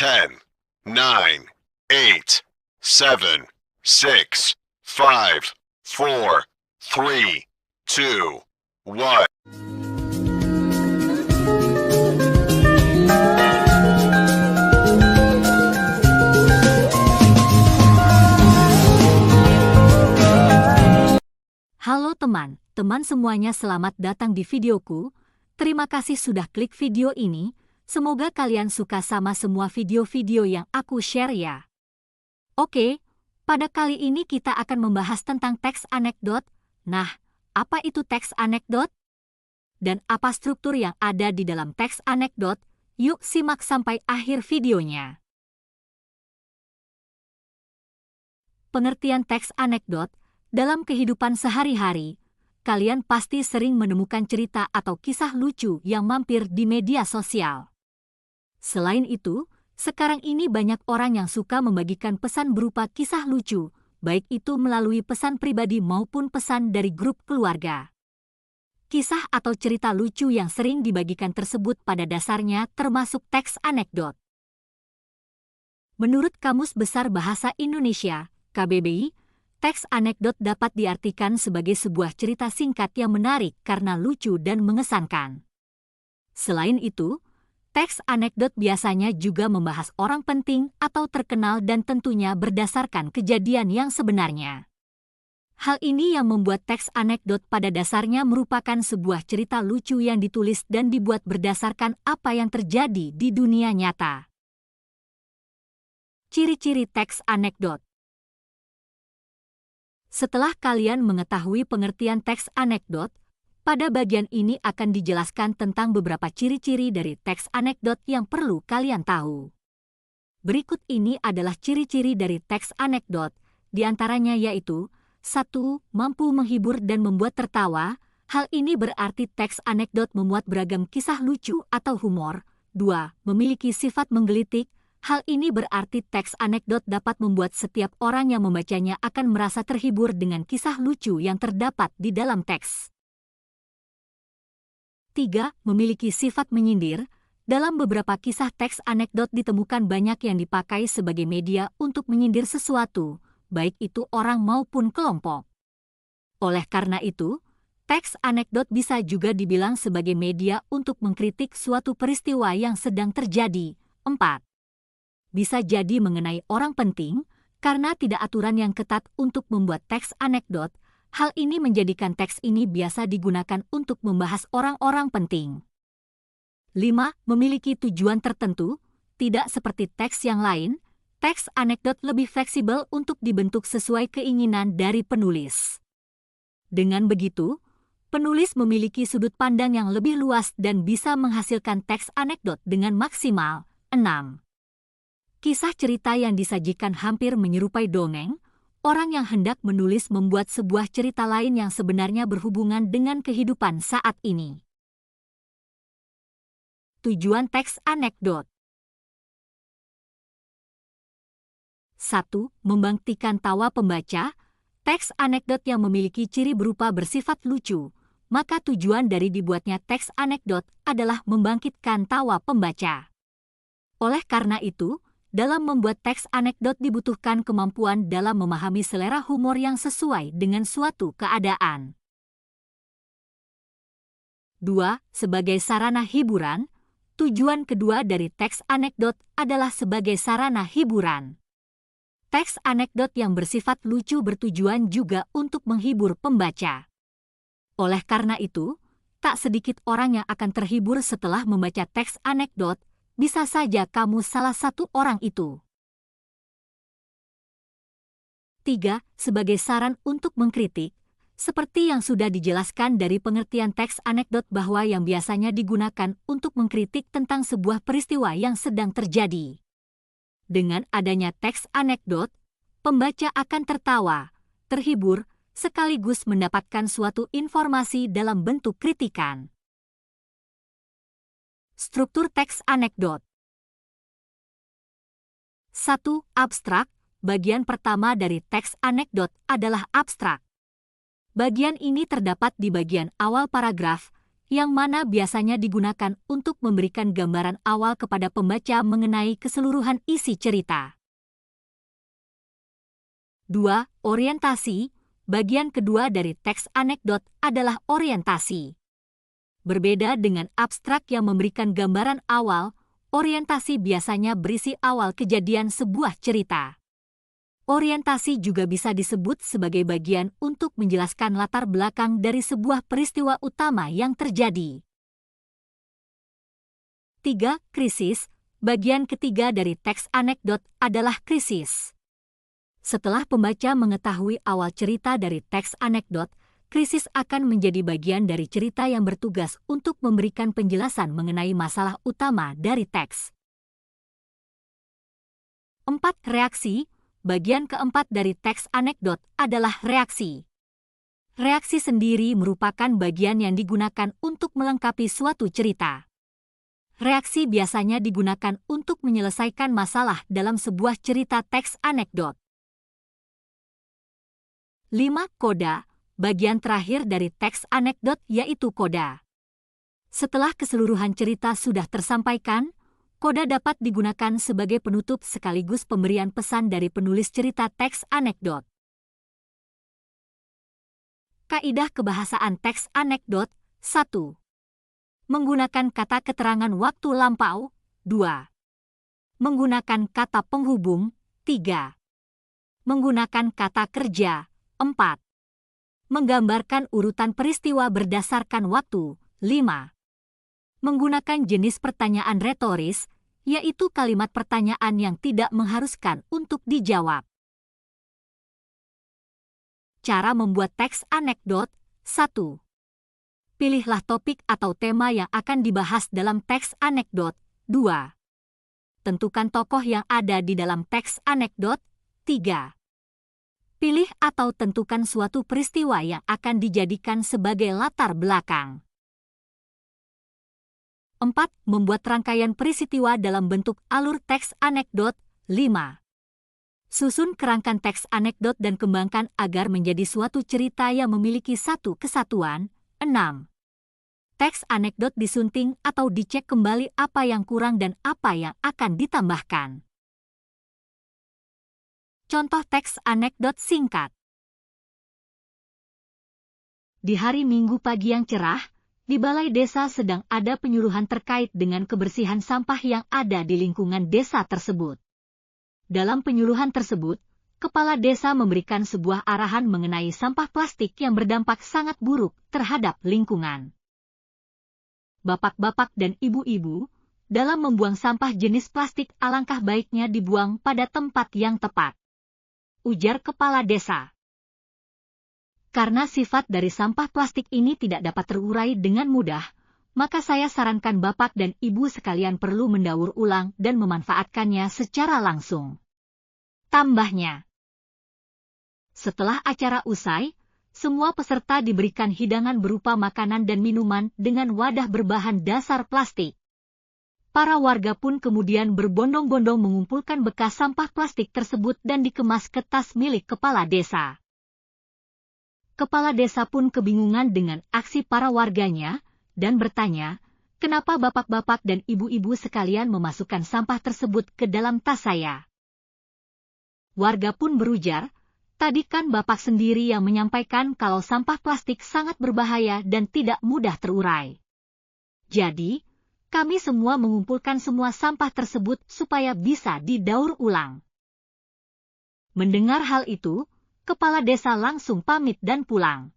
10, 9, 8, 7, 6, 5, 4, 3, 2, 1. Halo teman-teman semuanya, selamat datang di videoku. Terima kasih sudah klik video ini. Semoga kalian suka sama semua video-video yang aku share ya. Oke, pada kali ini kita akan membahas tentang teks anekdot. Nah, apa itu teks anekdot? Dan apa struktur yang ada di dalam teks anekdot? Yuk simak sampai akhir videonya. Pengertian teks anekdot. Dalam kehidupan sehari-hari, kalian pasti sering menemukan cerita atau kisah lucu yang mampir di media sosial. Selain itu, sekarang ini banyak orang yang suka membagikan pesan berupa kisah lucu, baik itu melalui pesan pribadi maupun pesan dari grup keluarga. Kisah atau cerita lucu yang sering dibagikan tersebut pada dasarnya termasuk teks anekdot. Menurut Kamus Besar Bahasa Indonesia, KBBI, teks anekdot dapat diartikan sebagai sebuah cerita singkat yang menarik karena lucu dan mengesankan. Selain itu, teks anekdot biasanya juga membahas orang penting atau terkenal dan tentunya berdasarkan kejadian yang sebenarnya. Hal ini yang membuat teks anekdot pada dasarnya merupakan sebuah cerita lucu yang ditulis dan dibuat berdasarkan apa yang terjadi di dunia nyata. Ciri-ciri teks anekdot. Setelah kalian mengetahui pengertian teks anekdot, pada bagian ini akan dijelaskan tentang beberapa ciri-ciri dari teks anekdot yang perlu kalian tahu. Berikut ini adalah ciri-ciri dari teks anekdot, di antaranya yaitu 1. Mampu menghibur dan membuat tertawa. Hal ini berarti teks anekdot memuat beragam kisah lucu atau humor. 2. Memiliki sifat menggelitik. Hal ini berarti teks anekdot dapat membuat setiap orang yang membacanya akan merasa terhibur dengan kisah lucu yang terdapat di dalam teks. 3. Memiliki sifat menyindir. Dalam beberapa kisah teks anekdot ditemukan banyak yang dipakai sebagai media untuk menyindir sesuatu, baik itu orang maupun kelompok. Oleh karena itu, teks anekdot bisa juga dibilang sebagai media untuk mengkritik suatu peristiwa yang sedang terjadi. 4. Bisa jadi mengenai orang penting, karena tidak aturan yang ketat untuk membuat teks anekdot. Hal ini menjadikan teks ini biasa digunakan untuk membahas orang-orang penting. 5. Memiliki tujuan tertentu. Tidak seperti teks yang lain, teks anekdot lebih fleksibel untuk dibentuk sesuai keinginan dari penulis. Dengan begitu, penulis memiliki sudut pandang yang lebih luas dan bisa menghasilkan teks anekdot dengan maksimal. 6. Kisah cerita yang disajikan hampir menyerupai dongeng. Orang yang hendak menulis membuat sebuah cerita lain yang sebenarnya berhubungan dengan kehidupan saat ini. Tujuan teks anekdot. 1. Membangkitkan tawa pembaca. Teks anekdot yang memiliki ciri berupa bersifat lucu, maka tujuan dari dibuatnya teks anekdot adalah membangkitkan tawa pembaca. Oleh karena itu, dalam membuat teks anekdot dibutuhkan kemampuan dalam memahami selera humor yang sesuai dengan suatu keadaan. 2. Sebagai sarana hiburan. Tujuan kedua dari teks anekdot adalah sebagai sarana hiburan. Teks anekdot yang bersifat lucu bertujuan juga untuk menghibur pembaca. Oleh karena itu, tak sedikit orang yang akan terhibur setelah membaca teks anekdot. Bisa saja kamu salah satu orang itu. 3. Sebagai saran untuk mengkritik. Seperti yang sudah dijelaskan dari pengertian teks anekdot bahwa yang biasanya digunakan untuk mengkritik tentang sebuah peristiwa yang sedang terjadi. Dengan adanya teks anekdot, pembaca akan tertawa, terhibur, sekaligus mendapatkan suatu informasi dalam bentuk kritikan. Struktur teks anekdot. 1. Abstrak. Bagian pertama dari teks anekdot adalah abstrak. Bagian ini terdapat di bagian awal paragraf, yang mana biasanya digunakan untuk memberikan gambaran awal kepada pembaca mengenai keseluruhan isi cerita. 2. Orientasi. Bagian kedua dari teks anekdot adalah orientasi. Berbeda dengan abstrak yang memberikan gambaran awal, orientasi biasanya berisi awal kejadian sebuah cerita. Orientasi juga bisa disebut sebagai bagian untuk menjelaskan latar belakang dari sebuah peristiwa utama yang terjadi. 3. Krisis. Bagian ketiga dari teks anekdot adalah krisis. Setelah pembaca mengetahui awal cerita dari teks anekdot, krisis akan menjadi bagian dari cerita yang bertugas untuk memberikan penjelasan mengenai masalah utama dari teks. 4. Reaksi. Bagian keempat dari teks anekdot adalah reaksi. Reaksi sendiri merupakan bagian yang digunakan untuk melengkapi suatu cerita. Reaksi biasanya digunakan untuk menyelesaikan masalah dalam sebuah cerita teks anekdot. 5. Koda. Bagian terakhir dari teks anekdot yaitu koda. Setelah keseluruhan cerita sudah tersampaikan, koda dapat digunakan sebagai penutup sekaligus pemberian pesan dari penulis cerita teks anekdot. Kaidah kebahasaan teks anekdot. 1. Menggunakan kata keterangan waktu lampau. 2. Menggunakan kata penghubung. 3. Menggunakan kata kerja. 4. Menggambarkan urutan peristiwa berdasarkan waktu. 5. Menggunakan jenis pertanyaan retoris, yaitu kalimat pertanyaan yang tidak mengharuskan untuk dijawab. Cara membuat teks anekdot. 1. Pilihlah topik atau tema yang akan dibahas dalam teks anekdot. 2. Tentukan tokoh yang ada di dalam teks anekdot. 3. Pilih atau tentukan suatu peristiwa yang akan dijadikan sebagai latar belakang. 4. Membuat rangkaian peristiwa dalam bentuk alur teks anekdot. 5. Susun kerangka teks anekdot dan kembangkan agar menjadi suatu cerita yang memiliki satu kesatuan. 6. Teks anekdot disunting atau dicek kembali apa yang kurang dan apa yang akan ditambahkan. Contoh teks anekdot singkat. Di hari Minggu pagi yang cerah, di balai desa sedang ada penyuluhan terkait dengan kebersihan sampah yang ada di lingkungan desa tersebut. Dalam penyuluhan tersebut, kepala desa memberikan sebuah arahan mengenai sampah plastik yang berdampak sangat buruk terhadap lingkungan. Bapak-bapak dan ibu-ibu, dalam membuang sampah jenis plastik alangkah baiknya dibuang pada tempat yang tepat, ujar kepala desa. Karena sifat dari sampah plastik ini tidak dapat terurai dengan mudah, maka saya sarankan Bapak dan Ibu sekalian perlu mendaur ulang dan memanfaatkannya secara langsung. Tambahnya. Setelah acara usai, semua peserta diberikan hidangan berupa makanan dan minuman dengan wadah berbahan dasar plastik. Para warga pun kemudian berbondong-bondong mengumpulkan bekas sampah plastik tersebut dan dikemas ke tas milik kepala desa. Kepala desa pun kebingungan dengan aksi para warganya dan bertanya, kenapa bapak-bapak dan ibu-ibu sekalian memasukkan sampah tersebut ke dalam tas saya? Warga pun berujar, tadi kan bapak sendiri yang menyampaikan kalau sampah plastik sangat berbahaya dan tidak mudah terurai. Jadi, kami semua mengumpulkan semua sampah tersebut supaya bisa didaur ulang. Mendengar hal itu, kepala desa langsung pamit dan pulang.